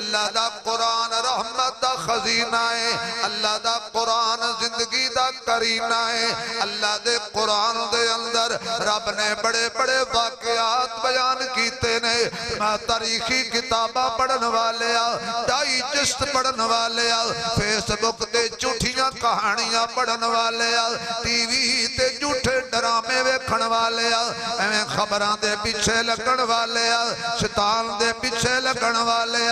اللہ دا قرآن رحمت دا خزینہ ہے، اللہ دا قرآن زندگی دا کرینہ ہے۔ اللہ دے قرآن دے اندر رب نے بڑے بڑے واقعات بیان کیتے نے۔ تاریخی کتابہ پڑھن والے ڈائجسٹ پڑھن والے فیس بک تے جھوٹیاں کہانیاں پڑھن والے ٹی وی تے جھوٹے ڈرامے ویکھن والے ایویں خبراں دے پیچھے لگن والے شیطان دے پیچھے لگن والے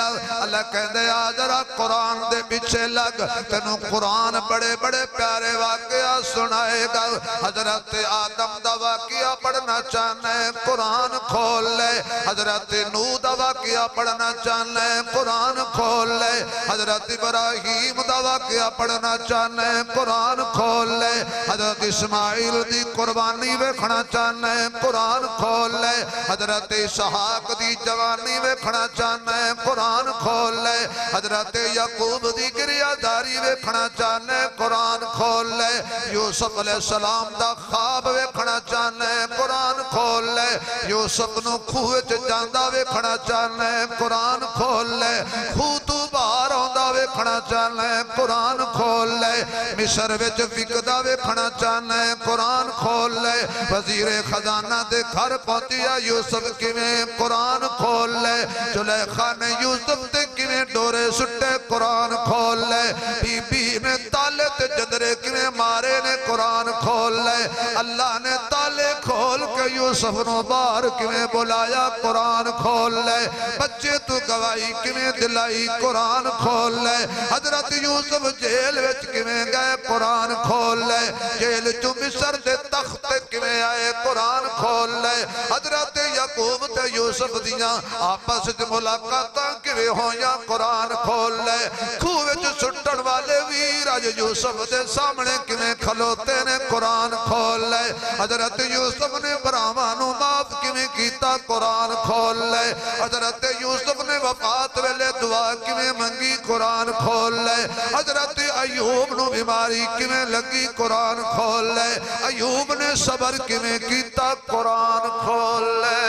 اللہ کہندے آ ذرا قرآن دے پیچھے لگ، تینوں قرآن بڑے بڑے پیارے واقعہ سنائے گا۔ حضرت آدم دا واقعہ پڑھنا چاہنا ہے قرآن کھول لے، حضرت نوح دا واقعہ پڑھنا چاہنا ہے قرآن کھول لے، حضرت ابراہیم دا واقعہ پڑھنا چاہنا ہے قرآن کھول لے، حضرت اسماعیل دی قربانی ویکھنا چاہنا ہے قرآن کھول لے، حضرت اسحاق دی جوانی ویکھنا چاہنا ہے قرآن کھول لے، حضرت یعقوب دی گریاداری ویکھنا چاہنا ہے قرآن کھول لے، یوسف علیہ السلام دا خواب ویکھنا چاہنا ہے قرآن کھول لے، یوسف نو کھوہ چ جاندا ویکھنا چاہنا ہے قرآن کھول لے، خوہ تو باہر آندا ویکھنا چاہنا ہے قرآن کھول لے، مصر وچ وکدا ویکھنا چاہنا ہے قرآن کھول لے، وزیر خزانہ دے گھر پہنچیا یوسف کیویں قرآن کھول لے، زلیخا نے یوسف تے کیویں ڈورے سٹے قرآن کھول لے، بی بی نے تالے تے جدرے کیویں مارے نے قرآن کھول لے، اللہ نے تالے کھول کے یوسف نو باہر کیویں بلایا قرآن کھول لے، بچے تو گواہی کیویں دلائی قرآن کھول لے، حضرت یوسف جیل وچ کیویں گئے قرآن کھول لے، جیل چو مصر دے تخت کیویں آئے قرآن کھول لے، حضرت یعقوب تے یوسف دیاں آپس تے ملاقاتاں کیویں ہویاں قرآن کھول لے، کھوہ وچ سٹن والے ویر اج یوسف دے سامنے کیویں کھلوتے نے قرآن کھول لے، حضرت یوسف نے براواں نو معاف کیویں کیتا قرآن کھول لے، حضرت یوسف نے وفات ویلے دعا کیویں منگی قرآن کھول لے، حضرت ایوب نو بیماری کیویں لگی قرآن کھول لے، ایوب نے صبر کیویں کیتا قرآن کھول لے،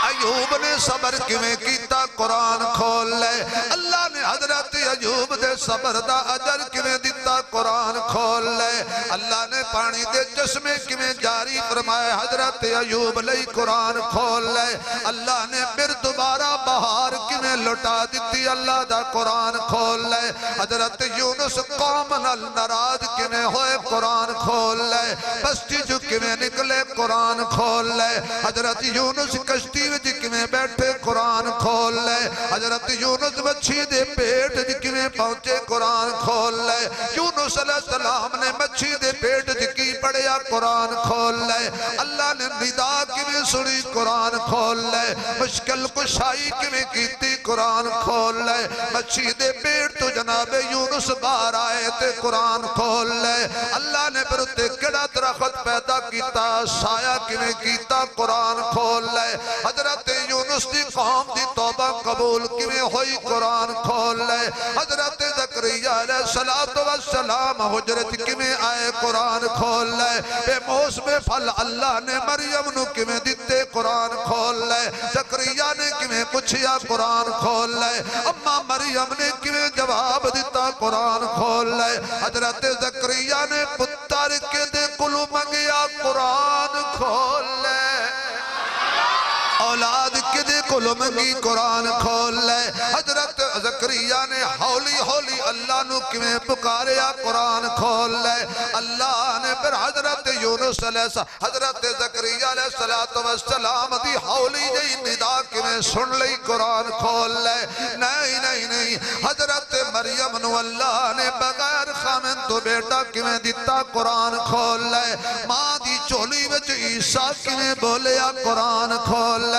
ایوب نے صبر کیویں کیتا قرآن کھول لے، اللہ نے حضرت ایوب دے صبر دا اجر کیویں دیتا قرآن کھول لے، اللہ نے پانی دے چشمے کیویں جاری فرمائے حضرت ایوب لئی قرآن کھول لے، اللہ نے پھر دوبارہ بہار کیویں لٹا دیتی اللہ دا قرآن کھول لے، حضرت یونس قوم نال ناراض کیویں ہوئے قرآن کھول لے، بستی جو کیویں نکلے قرآن کھول لے، حضرت یونس کشتی وچ کیویں بیٹھے قرآن کھول لے، حضرت یونس مچھی دے پیٹ کیویں پہنچے قرآن کھول لے، یونس علیہ السلام نے مچھی دے پیٹ کی پڑھیا قرآن کھول لے، اللہ نے ندا کیویں سنی قرآن کھول لے، مشکل کشائی کیویں کیتی قرآن کھول لے، مچھی دے پیٹ تو جناب یونس باہر آئے تے قرآن کھول لے، اللہ نے پھر تے کڑا درخت پیدا کیتا سایہ کیویں کیتا قرآن کھول لے، حضرت یونس دی قوم دی توبہ قبول کیویں ہوئی قرآن کھول لے، حضرت زکریا علیہ السلام حجرت کیویں آئے قرآن کھول لے، بے موسم پھل اللہ نے مریم نو کیویں دیتے قرآن کھول لے، زکریا نے کیویں پوچھیا قرآن کھول لے، اما مریم نے کیویں جواب دیتا قرآن کھول لے، حضرت زکریا نے پتر کے دے کلو منگیا قرآن کھول لے، اولاد کے دے کلو منگی قرآن کھول لے، حضرت زکریا نے ہولی ہولی اللہ نو کیویں پکاریا قرآن کھول لے، اللہ نے پھر حضرت یونس علیہ السلام حضرت زکریا علیہ السلام دی ہولی جئی ندا کیویں سن لئی قرآن کھول لے، نہیں حضرت مریم نو اللہ نے بغیر خامن تو بیٹا کیویں دیتا قرآن کھول لے، ماں دی چولی وچ عیسیٰ کیویں بولیا قرآن کھول لے،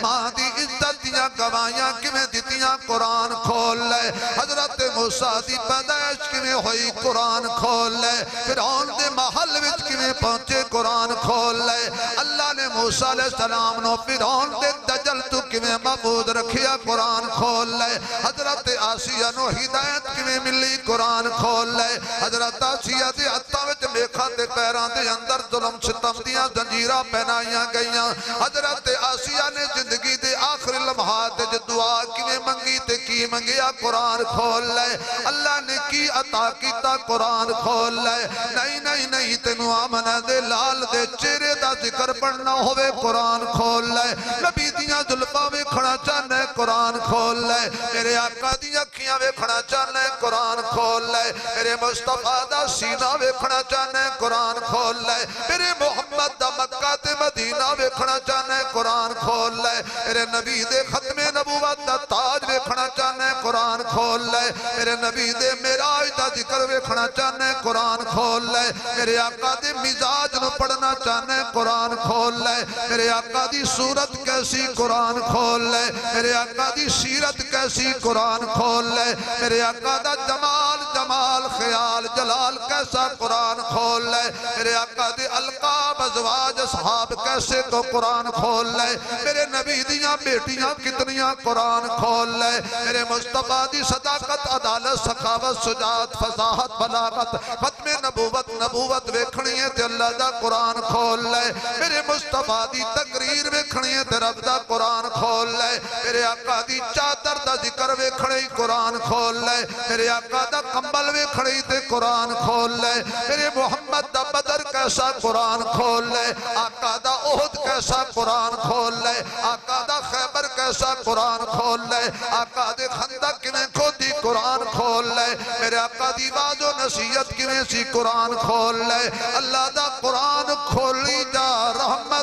ماں دی عزت دیاں گواہیاں کیویں دتیاں قرآن کھول لے، حضرت موسیٰ دی پیدائش کیویں ہوئی قرآن کھول لے، فرعون دے محل وچ کیویں پہنچے قرآن کھول لے، اللہ نے موسیٰ علیہ السلام نو فرعون دے دجل تو کیویں محفوظ رکھیا قرآن کھول لے، حضرت آسیہ نو ہدایت کیویں ملی قرآن کھول لے، حضرت آسیہ دے ہتھاں وچ میکھاں تے پیراں دے اندر ظلم ستم دیاں زنجیراں پہنائیاں گئیاں، حضرت آسیہ نے زندگی دے آخری لمحات دعا کیویں منگی تے کی منگیا قرآن کھول لے اللہ نے کی عطا کیتا قرآن کھول لے نہیں نہیں نہیں تینو آمنہ دے لال دے چہرے دا ذکر پڑھنا ہوئے قرآن کھول لے نبی دیاں زلفاں ویکھنا چاہنا قرآن کھول لے میرے آقا دی اکھیاں ویکھنا چاہنا قرآن کھول لے میرے مصطفیٰ دا سینہ ویکھنا چاہنا قرآن کھول لے میرے محمد دا مکہ تے مدینہ ویکھنا چاہنا قرآن کھول لے میرے نبی دے ختم نبوت دا تاج ویکھنا چاہنا قرآن کھول لے میرے نبی دے معراج دا ذکر ویکھنا چاہنا قرآن کھول لے میرے آقا دے مزاج نو پڑھنا چاہنا قرآن کھول لے میرے آقا دی صورت کیسی قرآن کھول لے میرے آقا دی سیرت کیسی قرآن کھول لے میرے آقا دا جمال جمال خیال جلال کیسا قرآن کھول لے میرے آقا دی القاب ازواج اصحاب کیسے تو قرآن کھول لے میرے نبی دیاں بیٹیاں کتنیاں قرآن کھول لے میرے مصطفیٰ دی صداقت عدالت سخاوت سجاعت فصاحت بلاغت ختم نبوت ویکھنی ہے تے اللہ دا قرآن کھول لے میرے مصطفیٰ دی تقریر ویکھنی ہے تے رب دا قرآن کھول لے میرے آقا دی چادر دا ذکر ویکھنی قرآن کھول لے میرے آقا دا کمبل ویکھنی تے قرآن کھول لے میرے محمد دا بدر کیسا قرآن کھول لے آقا دا احد کیسا قرآن کھول لے آقا دا خیبر کیسا قرآن کھول لے آقا دے خندق کنے کھودی قرآن کھول لے میرے آقا دی باز و نصیحت کنے سی قرآن کھول لے اللہ دا قرآن کھولی جا رحمت